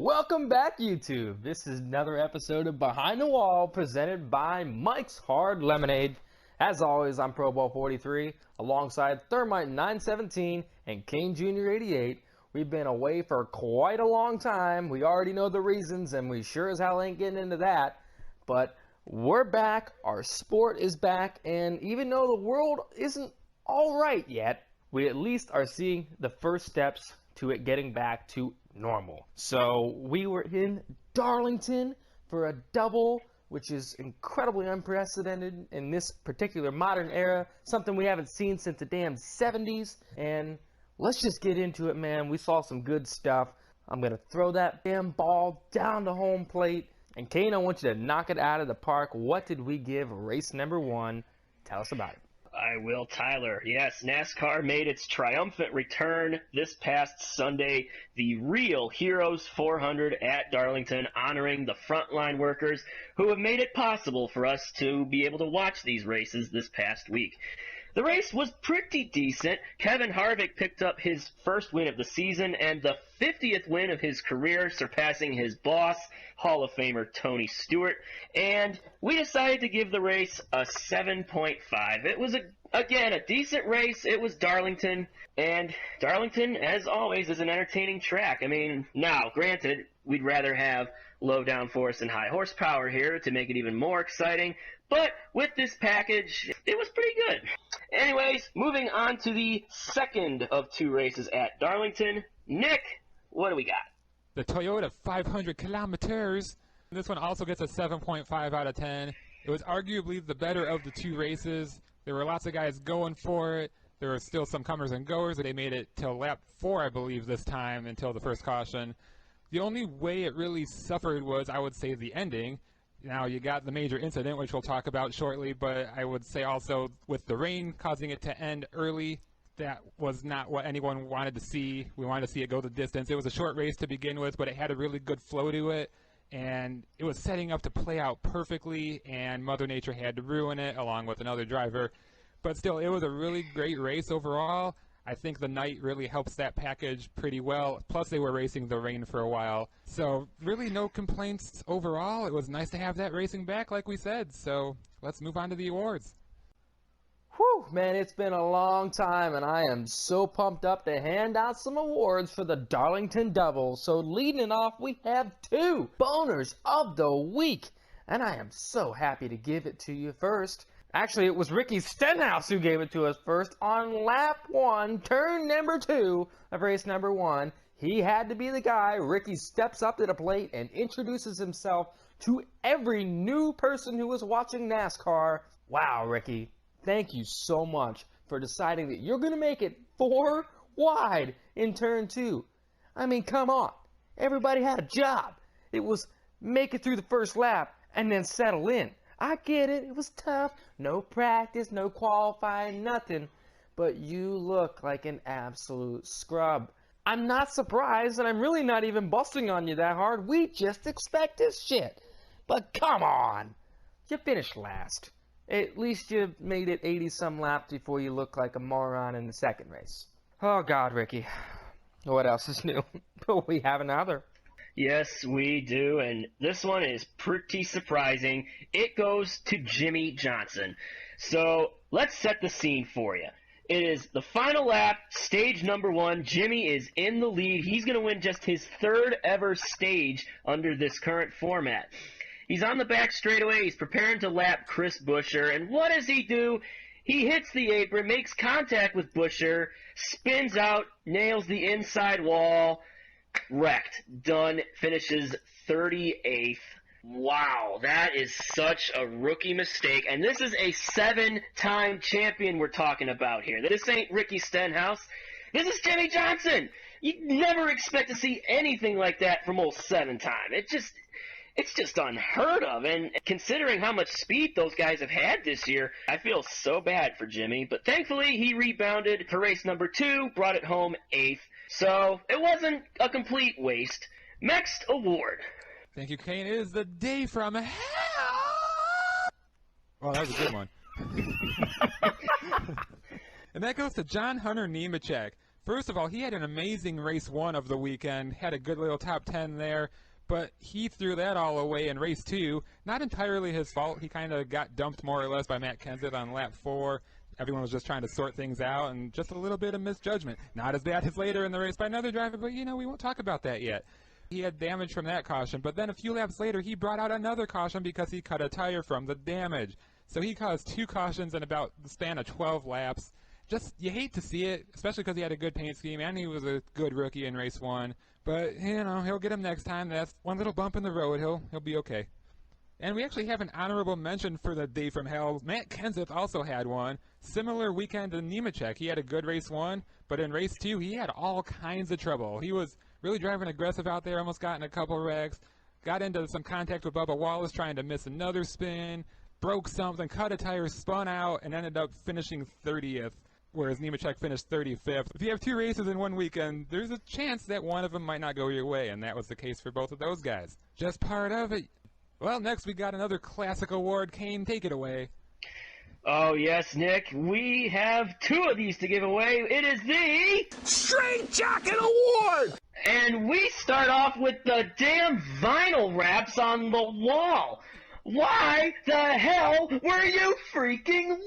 Welcome back, YouTube. This is another episode of Behind the Wall presented by Mike's Hard Lemonade. As always, I'm Pro Bowl 43 alongside Thermite 917 and Kane Jr. 88. We've been away for quite a long time. We already know the reasons, and we sure as hell ain't getting into that. But we're back, our sport is back, and even though the world isn't all right yet, we at least are seeing the first steps to it getting back to normal. So we were in Darlington for a double, which is incredibly unprecedented in this particular modern era, something we haven't seen since the damn 70s. And let's just get into it, man. We saw some good stuff. I'm gonna throw that damn ball down the home plate, and Kane, I want you to knock it out of the park. What did we give race number 1? Tell us about it. I will, Tyler. Yes, NASCAR made its triumphant return this past Sunday, the Real Heroes 400 at Darlington, honoring the frontline workers who have made it possible for us to be able to watch these races this past week. The race was pretty decent. Kevin Harvick picked up his first win of the season and the 50th win of his career, surpassing his boss, Hall of Famer Tony Stewart. And we decided to give the race a 7.5. It was, again, a decent race. It was Darlington. And Darlington, as always, is an entertaining track. I mean, now, granted, we'd rather have low downforce and high horsepower here to make it even more exciting. But with this package, it was pretty good. Anyways, moving on to the second of 2 races at Darlington. Nick, what do we got? The Toyota 500 kilometers. This one also gets a 7.5 out of 10. It was arguably the better of the 2 races. There were lots of guys going for it. There were still some comers and goers. They made it till lap 4, I believe, this time until the first caution. The only way it really suffered was, I would say, the ending. Now, you got the major incident, which we'll talk about shortly, but I would say also with the rain causing it to end early, that was not what anyone wanted to see. We wanted to see it go the distance. It was a short race to begin with, but it had a really good flow to it, and it was setting up to play out perfectly, and Mother Nature had to ruin it along with another driver. But still, it was a really great race overall. I think the night really helps that package pretty well. Plus, they were racing the rain for a while. So, really no complaints overall. It was nice to have that racing back, like we said. So, let's move on to the awards. Whew, man, it's been a long time, and I am so pumped up to hand out some awards for the Darlington Double. So, leading it off, we have 2 boners of the week. And I am so happy to give it to you first. Actually, it was Ricky Stenhouse who gave it to us first on lap 1, turn number 2 of race number 1. He had to be the guy. Ricky steps up to the plate and introduces himself to every new person who was watching NASCAR. Wow, Ricky, thank you so much for deciding that you're going to make it 4 wide in turn 2. I mean, come on. Everybody had a job. It was make it through the first lap and then settle in. I get it, it was tough, no practice, no qualifying, nothing, but you look like an absolute scrub. I'm not surprised, and I'm really not even busting on you that hard. We just expect this shit. But come on, you finished last. At least you made it 80-some laps before you look like a moron in the second race. Oh God, Ricky, what else is new? We have another. Yes, we do, and this one is pretty surprising. It goes to Jimmie Johnson. So, let's set the scene for you. It is the final lap, stage number 1. Jimmie is in the lead. He's going to win just his 3rd ever stage under this current format. He's on the back straightaway. He's preparing to lap Chris Buescher, and what does he do? He hits the apron, makes contact with Buescher, spins out, nails the inside wall. Wrecked. Done. Finishes 38th. Wow, that is such a rookie mistake. And this is a 7-time champion we're talking about here. This ain't Ricky Stenhouse. This is Jimmie Johnson. You never expect to see anything like that from old 7-time. It's just unheard of. And considering how much speed those guys have had this year, I feel so bad for Jimmie. But thankfully, he rebounded for race number 2, brought it home 8th. So, it wasn't a complete waste. Next award. Thank you, Kane. It is the day from hell. Oh, that was a good one. And that goes to John Hunter Nemechek First of all, he had an amazing race 1 of the weekend, had a good little top 10 there, but he threw that all away in race 2. Not entirely his fault. He kind of got dumped more or less by Matt Kenseth on lap 4. Everyone was just trying to sort things out, and just a little bit of misjudgment. Not as bad as later in the race by another driver, but, we won't talk about that yet. He had damage from that caution, but then a few laps later, he brought out another caution because he cut a tire from the damage. So he caused 2 cautions in about the span of 12 laps. Just, you hate to see it, especially because he had a good paint scheme, and he was a good rookie in race 1. But, he'll get him next time. That's one little bump in the road. He'll be okay. And we actually have an honorable mention for the day from hell. Matt Kenseth also had one. Similar weekend to Nemechek. He had a good race 1, but in race 2, he had all kinds of trouble. He was really driving aggressive out there, almost got in a couple wrecks, got into some contact with Bubba Wallace trying to miss another spin, broke something, cut a tire, spun out, and ended up finishing 30th, whereas Nemechek finished 35th. If you have 2 races in one weekend, there's a chance that one of them might not go your way, and that was the case for both of those guys. Just part of it. Well, next we got another classic award. Kane, take it away. Oh, yes, Nick. We have 2 of these to give away. It is the Straight Jacket Award! And we start off with the damn vinyl wraps on the wall. Why the hell were you freaking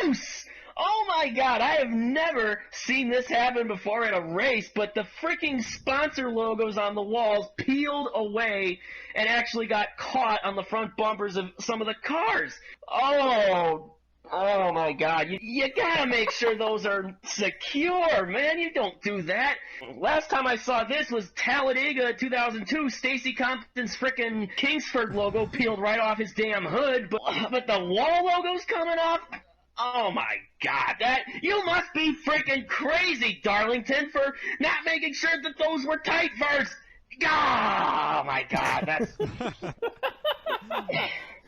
loose? Oh my god, I have never seen this happen before at a race, but the freaking sponsor logos on the walls peeled away and actually got caught on the front bumpers of some of the cars. Oh my god, you gotta make sure those are secure, man. You don't do that. Last time I saw this was Talladega 2002. Stacy Compton's frickin' Kingsford logo peeled right off his damn hood, but the wall logo's coming off? Oh my god, you must be freaking crazy, Darlington, for not making sure that those were tight first. Oh my god,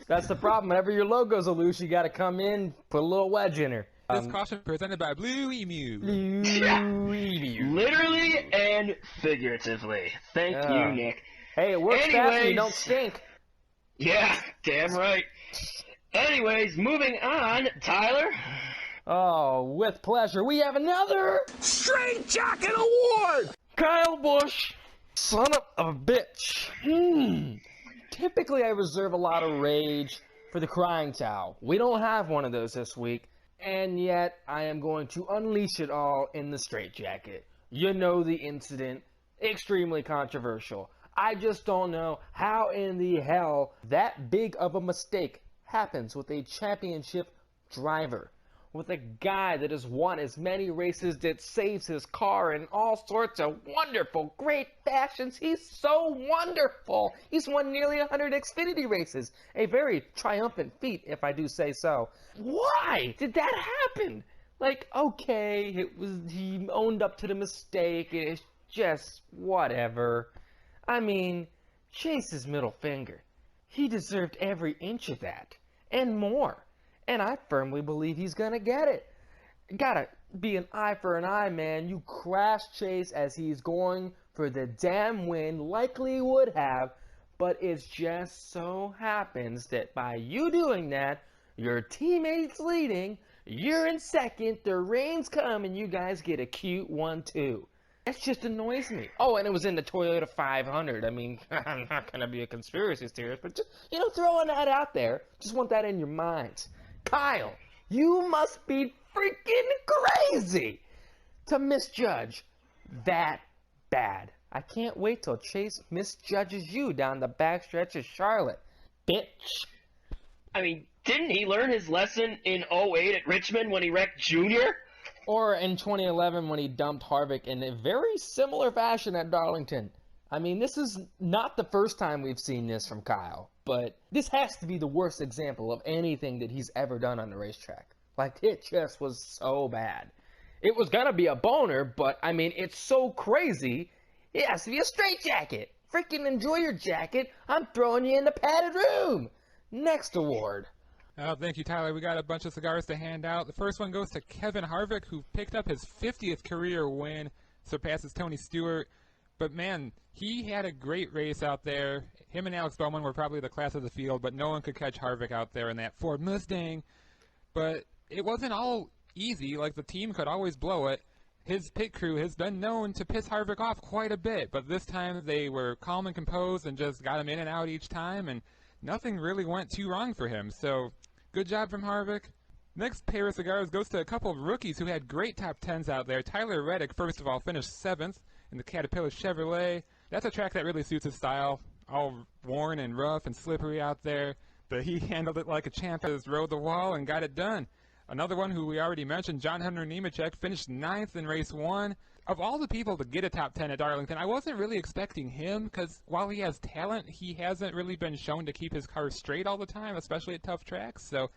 That's the problem. Whenever your logos are loose, you got to come in, put a little wedge in her. This caution presented by Blue Emu. Blue Emu. Literally and figuratively. Thank you, Nick. Hey, it works fast and you don't stink. Yeah, damn right. Anyways, moving on, Tyler. Oh, with pleasure. We have another Straight Jacket Award! Kyle Busch, son of a bitch. Typically, I reserve a lot of rage for the crying towel. We don't have one of those this week, and yet I am going to unleash it all in the straitjacket. You know the incident. Extremely controversial. I just don't know how in the hell that big of a mistake happens with a championship driver. With a guy that has won as many races, that saves his car in all sorts of wonderful, great fashions. He's so wonderful. He's won nearly 100 Xfinity races. A very triumphant feat, if I do say so. Why did that happen? Like, okay, he owned up to the mistake. It's just whatever. I mean, chase his middle finger. He deserved every inch of that, and more. And I firmly believe he's going to get it. Gotta be an eye for an eye, man. You crash Chase as he's going for the damn win, likely would have, but it just so happens that by you doing that, your teammate's leading, you're in second, the rains come, and you guys get a cute 1-2. That just annoys me. Oh, and it was in the Toyota 500. I mean, I'm not going to be a conspiracy theorist, but just, throwing that out there. Just want that in your minds. Kyle, you must be freaking crazy to misjudge that bad. I can't wait till Chase misjudges you down the backstretch of Charlotte. Bitch. I mean, didn't he learn his lesson in 08 at Richmond when he wrecked Junior? Or in 2011 when he dumped Harvick in a very similar fashion at Darlington. I mean, this is not the first time we've seen this from Kyle, but this has to be the worst example of anything that he's ever done on the racetrack. Like, it just was so bad. It was gonna be a boner, but, I mean, it's so crazy, it has to be a straitjacket. Freaking enjoy your jacket. I'm throwing you in the padded room. Next award. Oh, thank you, Tyler. We got a bunch of cigars to hand out. The first one goes to Kevin Harvick, who picked up his 50th career win, surpasses Tony Stewart. But, man, he had a great race out there. Him and Alex Bowman were probably the class of the field, but no one could catch Harvick out there in that Ford Mustang. But it wasn't all easy. Like, the team could always blow it. his pit crew has been known to piss Harvick off quite a bit, but this time they were calm and composed and just got him in and out each time, and nothing really went too wrong for him. So, good job from Harvick. Next pair of cigars goes to a couple of rookies who had great top 10s out there. Tyler Reddick, first of all, finished 7th in the Caterpillar Chevrolet. That's a track that really suits his style. All worn and rough and slippery out there, but he handled it like a champ, just rode the wall and got it done. Another one who we already mentioned, John Hunter Nemechek, finished 9th in race 1. Of all the people to get a top 10 at Darlington, I wasn't really expecting him, because while he has talent, he hasn't really been shown to keep his car straight all the time, especially at tough tracks. So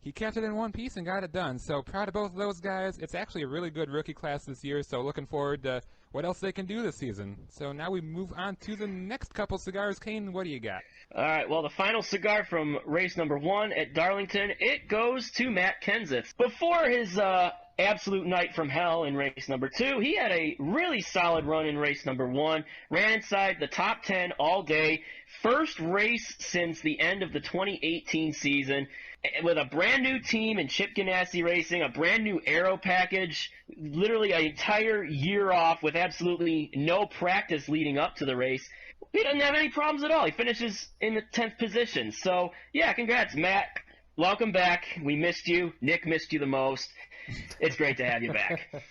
he kept it in one piece and got it done. So proud of both of those guys. It's actually a really good rookie class this year, so looking forward to what else they can do this season. So now we move on to the next couple cigars. Kane, what do you got? All right, well, the final cigar from race number 1 at Darlington, it goes to Matt Kenseth. Before his absolute night from hell in race number 2, he had a really solid run in race number 1, ran inside the top 10 all day, first race since the end of the 2018 season, with a brand new team in Chip Ganassi Racing, a brand new aero package, literally an entire year off with absolutely no practice leading up to the race. He doesn't have any problems at all. He finishes in the 10th position. So, yeah, congrats, Matt. Welcome back. We missed you. Nick missed you the most. It's great to have you back.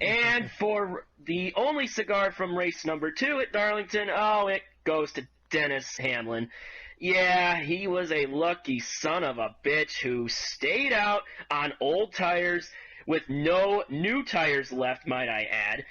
And for the only cigar from race number 2 at Darlington, it goes to Dennis Hamlin. Yeah, he was a lucky son of a bitch who stayed out on old tires with no new tires left, might I add.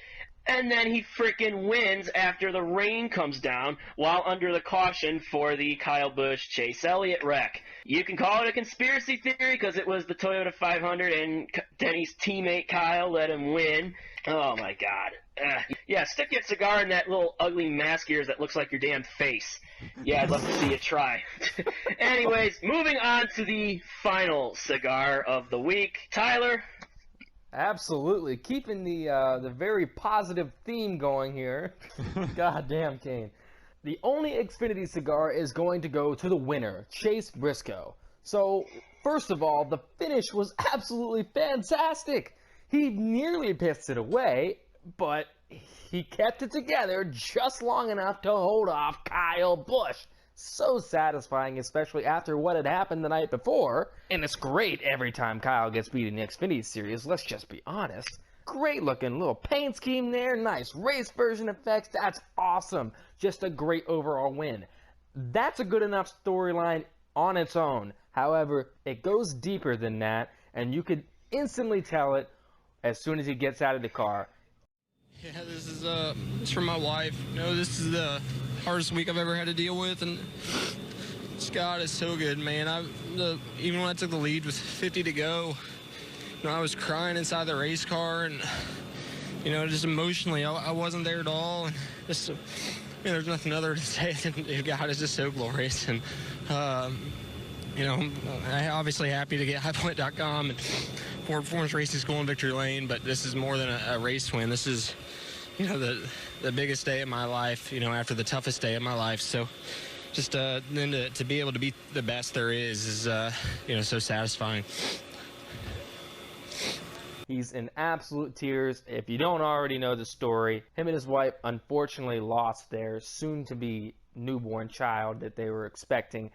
And then he frickin' wins after the rain comes down while under the caution for the Kyle Busch Chase Elliott wreck. You can call it a conspiracy theory because it was the Toyota 500 and Denny's teammate Kyle let him win. Oh my god. Yeah, stick your cigar in that little ugly mask ears that looks like your damn face. Yeah, I'd love to see you try. Anyways, moving on to the final cigar of the week. Tyler? Absolutely. Keeping the very positive theme going here. God damn, Kane. The only Xfinity cigar is going to go to the winner, Chase Briscoe. So, first of all, the finish was absolutely fantastic. He nearly pissed it away, but he kept it together just long enough to hold off Kyle Busch. So satisfying, especially after what had happened the night before. And it's great every time Kyle gets beat in the Xfinity Series, let's just be honest. Great looking little paint scheme there, nice race version effects, that's awesome. Just a great overall win. That's a good enough storyline on its own. However, it goes deeper than that, and you could instantly tell it as soon as he gets out of the car. Yeah, this is for my wife. You know, this is the hardest week I've ever had to deal with, and Scott is so good, man. Even when I took the lead with 50 to go, you know, I was crying inside the race car, and you know, just emotionally, I wasn't there at all. And just, you know, there's nothing other to say than God is just so glorious. And you know, I'm obviously happy to get highpoint.com and Ford Performance Racing School in Victory Lane, but this is more than a race win. This is, you know, the biggest day of my life, you know, after the toughest day of my life. So just then to be able to be the best there is you know, so satisfying. He's in absolute tears. If you don't already know the story, him and his wife unfortunately lost their soon-to-be newborn child that they were expecting.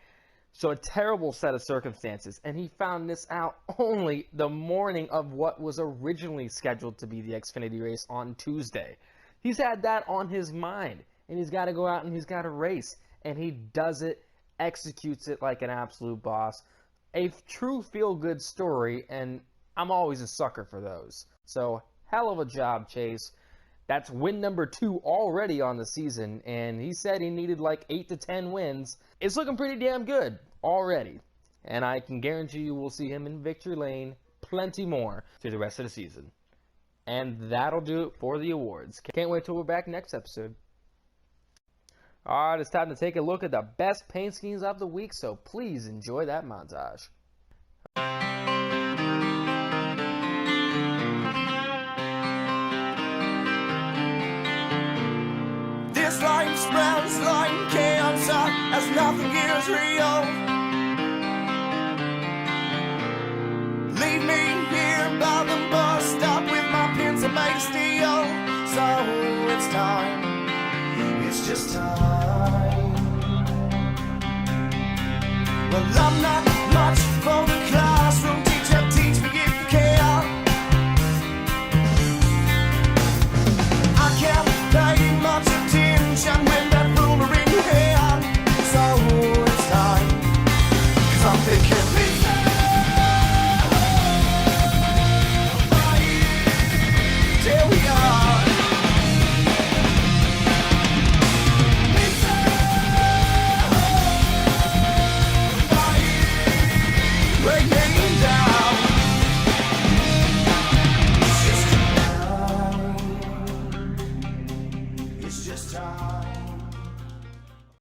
So a terrible set of circumstances, and he found this out only the morning of what was originally scheduled to be the Xfinity race on Tuesday. He's had that on his mind, and he's got to go out and he's got to race, and he does it, executes it like an absolute boss. A true feel-good story, and I'm always a sucker for those. So, hell of a job, Chase. That's win number 2 already on the season, and he said he needed like 8 to 10 wins. It's looking pretty damn good already, and I can guarantee you we'll see him in victory lane plenty more through the rest of the season. And that'll do it for the awards. Can't wait till we're back next episode. Alright, it's time to take a look at the best paint schemes of the week, so please enjoy that montage. This life smells like cancer as nothing is real. Leave me here by the bus stop with my pencil make steel. just time. Well, I'm not much for the classroom teacher. Teach me if you care. I can't pay much attention when that ruler in your hand. So it's time, 'cause I'm thinking pizza. Here we are. Pizza. Break me down. It's just time. It's just time.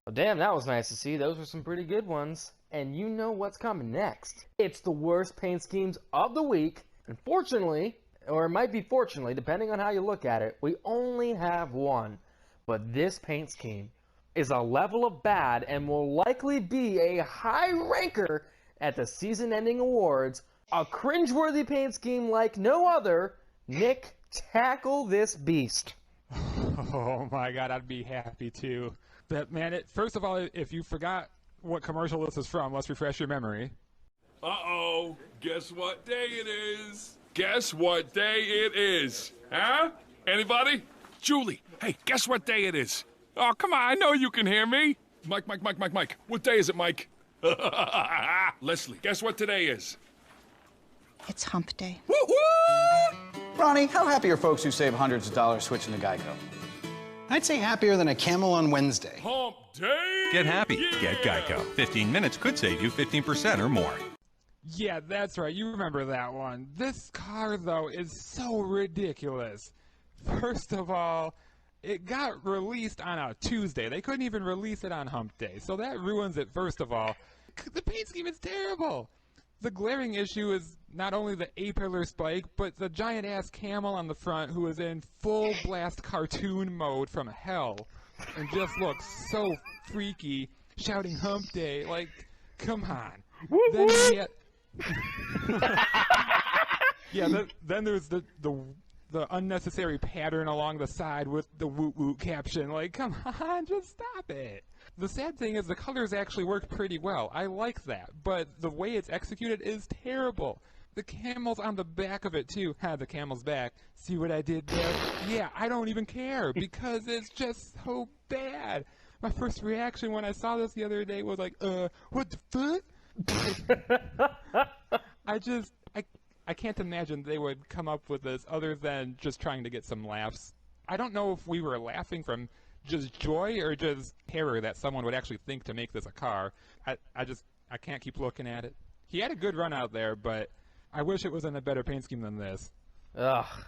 Well, damn, that was nice to see. Those were some pretty good ones. And you know what's coming next. It's the worst paint schemes of the week. Unfortunately, or it might be fortunately, depending on how you look at it, we only have one. But this paint scheme is a level of bad and will likely be a high ranker at the season-ending awards. A cringeworthy paint scheme like no other. Nick, tackle this beast. Oh my God, I'd be happy to. But man, first of all, if you forgot what commercial this is from, let's refresh your memory. Uh-oh, guess what day it is? Guess what day it is? Huh? Anybody? Julie, hey, guess what day it is? Oh, come on, I know you can hear me. Mike. What day is it, Mike? Leslie, guess what today is? It's hump day. Woo-woo! Ronnie, how happy are folks who save hundreds of dollars switching to Geico? I'd say happier than a camel on Wednesday. Hump day! Get happy. Yeah! Get Geico. 15 minutes could save you 15% or more. Yeah, that's right. You remember that one. This car, though, is so ridiculous. First of all, it got released on a Tuesday. They couldn't even release it on hump day. So that ruins it, first of all. The paint scheme is terrible. The glaring issue is not only the A-pillar spike, but the giant-ass camel on the front who is in full-blast cartoon mode from hell and just looks so freaky, shouting hump day. Like, come on. Then you get... then there's the unnecessary pattern along the side with the woot woot caption. Like, come on, just stop it. The sad thing is the colors actually work pretty well. I like that, but the way it's executed is terrible. The camel's on the back of it too. The camel's back. See what I did there? Yeah, I don't even care because it's just so bad. My first reaction when I saw this the other day was like, what the fuck? I can't imagine they would come up with this other than just trying to get some laughs. I don't know if we were laughing from just joy or just terror that someone would actually think to make this a car. I can't keep looking at it. He had a good run out there, but I wish it was in a better paint scheme than this. Ugh,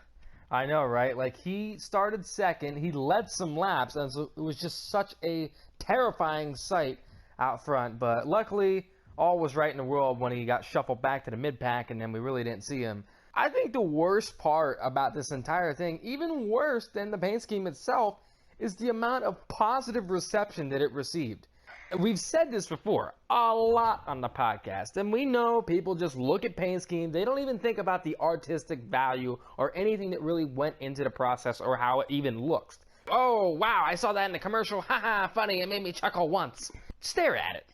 I know, right? Like, he started second, he led some laps, and so it was just such a terrifying sight out front, but luckily all was right in the world when he got shuffled back to the mid-pack, and then we really didn't see him. I think the worst part about this entire thing, even worse than the paint scheme itself, is the amount of positive reception that it received. We've said this before a lot on the podcast, and we know people just look at paint scheme. They don't even think about the artistic value or anything that really went into the process or how it even looks. Oh, wow, I saw that in the commercial. Haha, funny, it made me chuckle once. Stare at it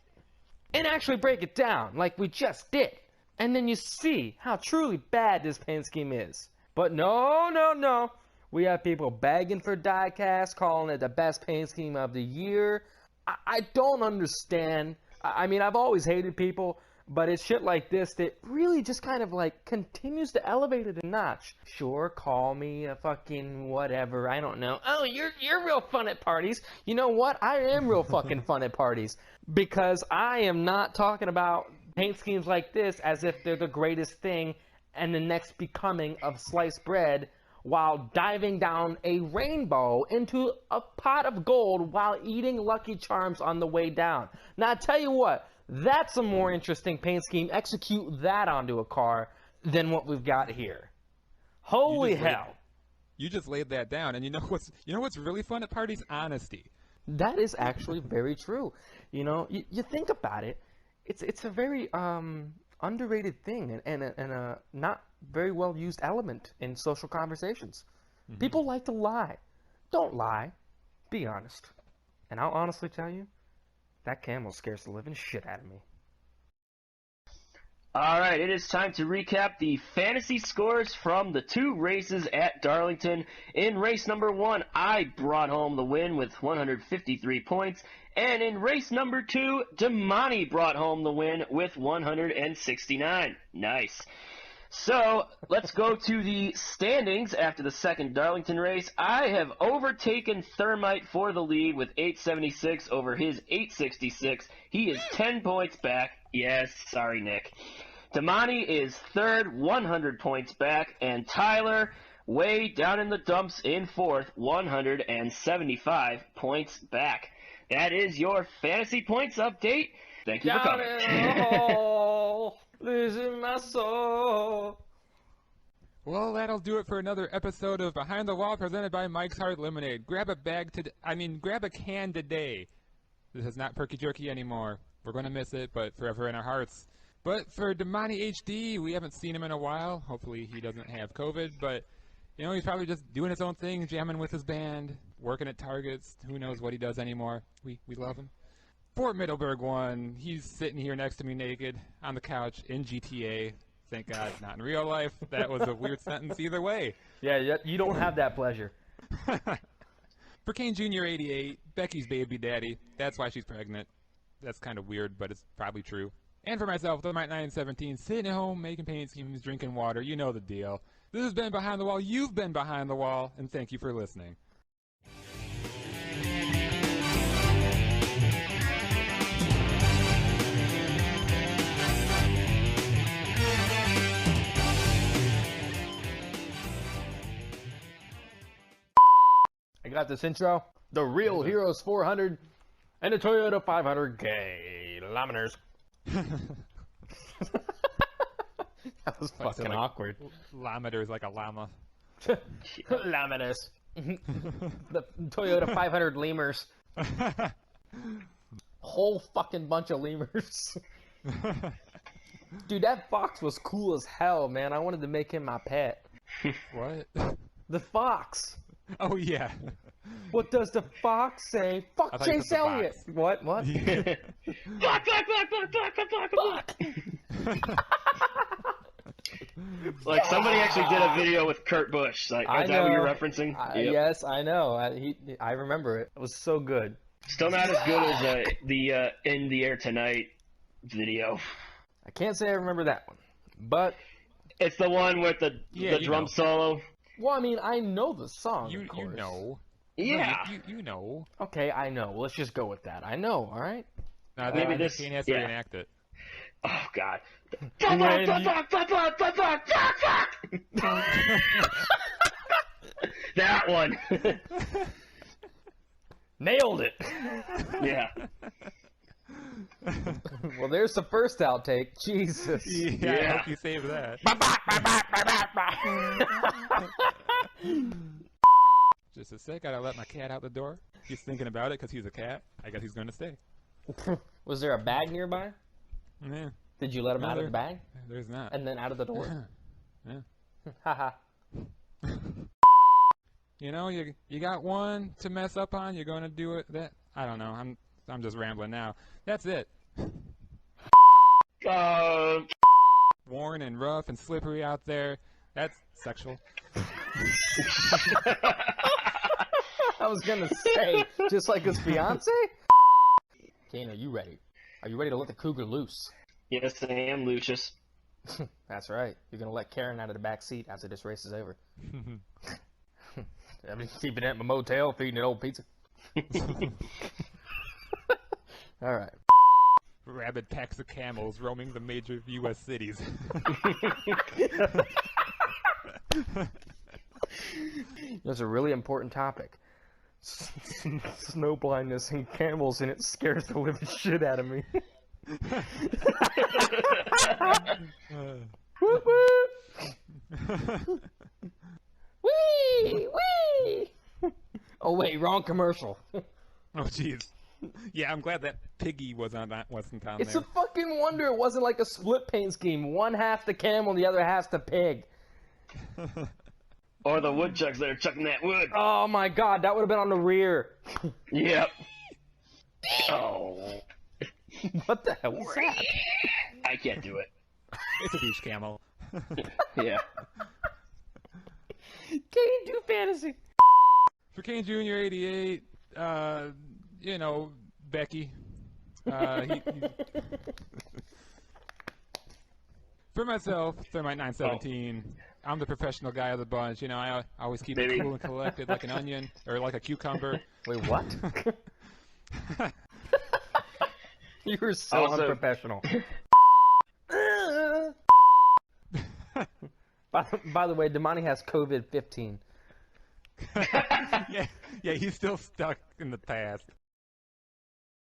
and actually break it down like we just did. And then you see how truly bad this paint scheme is. But no. We have people begging for diecast, calling it the best paint scheme of the year. I don't understand. I mean, I've always hated people, but it's shit like this that really just kind of like continues to elevate it a notch. Sure, call me a fucking whatever, I don't know. Oh, you're real fun at parties. You know what? I am real fucking fun at parties because I am not talking about paint schemes like this as if they're the greatest thing and the next becoming of sliced bread, while diving down a rainbow into a pot of gold while eating Lucky Charms on the way down. Now, I tell you what, that's a more interesting paint scheme. Execute that onto a car than what we've got here. Holy hell. You just laid that down, and you know what's really fun at parties? Honesty. That is actually very true. You know, you think about it, it's a very underrated thing and a not very well used element in social conversations. Mm-hmm. People like to lie. Don't lie. Be honest. And I'll honestly tell you, that camel scares the living shit out of me. All right, it is time to recap the fantasy scores from the 2 races at Darlington. In race number 1, I brought home the win with 153 points. And in race number 2, Damani brought home the win with 169. Nice. So, let's go to the standings after the second Darlington race. I have overtaken Thermite for the lead with 876 over his 866. He is 10 points back. Yes, sorry, Nick. Damani is third, 100 points back, and Tyler, way down in the dumps in fourth, 175 points back. That is your fantasy points update. Thank you for coming. Losing my soul. Well, that'll do it for another episode of Behind the Wall presented by Mike's Hard Lemonade. Grab a can today. This is not Perky Jerky anymore. We're going to miss it, but forever in our hearts. But for Damani HD, we haven't seen him in a while. Hopefully he doesn't have COVID, but you know, he's probably just doing his own thing, jamming with his band, working at Targets. Who knows what he does anymore. We love him. Fort Middleburg won. He's sitting here next to me naked on the couch in GTA. Thank God, not in real life. That was a weird sentence either way. Yeah, you don't have that pleasure. For Kane Jr. 88, Becky's baby daddy. That's why she's pregnant. That's kind of weird, but it's probably true. And for myself, Thermite 917, sitting at home, making paint schemes, drinking water. You know the deal. This has been Behind the Wall. You've been Behind the Wall, and thank you for listening. I got this intro. The Real Heroes 400 and the Toyota 500K laminators. That was fucking awkward. Llamater is like a llama. Laminators. The Toyota 500 lemurs. Whole fucking bunch of lemurs. Dude, that fox was cool as hell, man. I wanted to make him my pet. What? The fox. Oh, yeah. What does the fox say? Fuck Chase Elliott. What? Fuck. Like, somebody actually did a video with Kurt Busch. Like, is that what you're referencing? Yep. Yes, I know. I remember it. It was so good. Still not as good as the In the Air Tonight video. I can't say I remember that one, but it's the one with the drum solo. Well, I mean, I know the song. You know. Yeah. No, you know. Okay, I know. Let's just go with that. I know. All right. Maybe this Kane has to reenact it. Oh God. That one. Nailed it. Yeah. Well, there's the first outtake. Jesus. Yeah. I hope you saved that. Just a sec. Gotta let my cat out the door. He's thinking about it because he's a cat. I guess he's going to stay. Was there a bag nearby? Yeah. Did you let him out of the bag? There's not. And then out of the door? Yeah. Haha. You know, you got one to mess up on. You're going to do it. That I don't know. I'm just rambling now. That's it. Worn and rough and slippery out there. That's sexual. I was gonna say, just like his fiance. Kane, are you ready? Are you ready to let the cougar loose? Yes, I am, Lucius. That's right. You're gonna let Karen out of the back seat after this race is over. I've been keeping it at my motel, feeding it old pizza. All right. Rabid packs of camels roaming the major U.S. cities. That's a really important topic. Snow blindness and camels, and it scares the living shit out of me. Whoop, whoop. Wee! Wee! Oh wait, wrong commercial. Oh jeez. Yeah, I'm glad that piggy wasn't on It's there. a fucking wonder it wasn't like a split paint scheme. One half the camel, the other half's the pig. Or the woodchucks that are chucking that wood. Oh my god, that would have been on the rear. Yep. Oh. What the hell was that? I can't do it. It's a beach camel. Yeah. Can't do fantasy. For Kane Jr. 88, you know, Becky. For myself, Thermite 917. I'm the professional guy of the bunch. You know, I always keep it cool and collected like an onion or like a cucumber. Wait, what? You were so unprofessional. By the way, Damani has COVID-15. Yeah, he's still stuck in the past.